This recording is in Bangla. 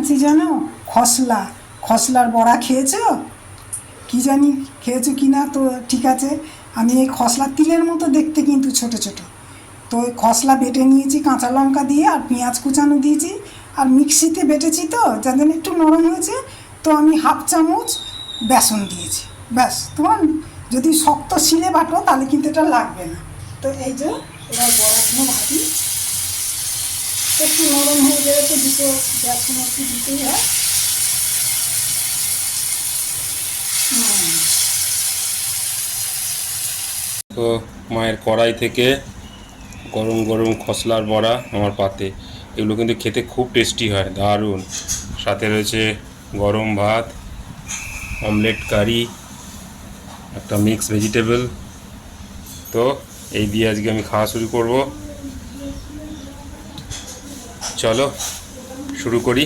বানিয়েছি জানো? খসলা, খসলার বড়া খেয়েছো? কি জানি খেয়েছো কি না, তো ঠিক আছে। আমি এই খসলার তিলের মতো দেখতে, কিন্তু ছোট ছোট। তো ওই খসলা বেটে নিয়েছি কাঁচা লঙ্কা দিয়ে, আর পেঁয়াজ কুচানো দিয়েছি, আর মিক্সিতে বেটেছি তো যার জন্য একটু নরম হয়েছে। তো আমি হাফ চামচ বেসন দিয়েছি। ব্যাস, তোমার যদি শক্ত শিলে বাটো তাহলে কিন্তু এটা লাগবে না। তো এই যে এবার বড়াগুলো ভাজি, একটু নরম হয়ে গেলে তো দুটো বেসন একটু দিতেই হয়। তো মায়ের কড়াই থেকে গরম গরম খসলার বড়া আমার পাতে। এগুলো কিন্তু খেতে খুব টেস্টি হয়, দারুণ। সাথে রয়েছে গরম ভাত, অমলেট কারি, একটা মিক্স ভেজিটেবল। তো এই দিয়ে আজকে আমি খাওয়া শুরু করব। চলো শুরু করি।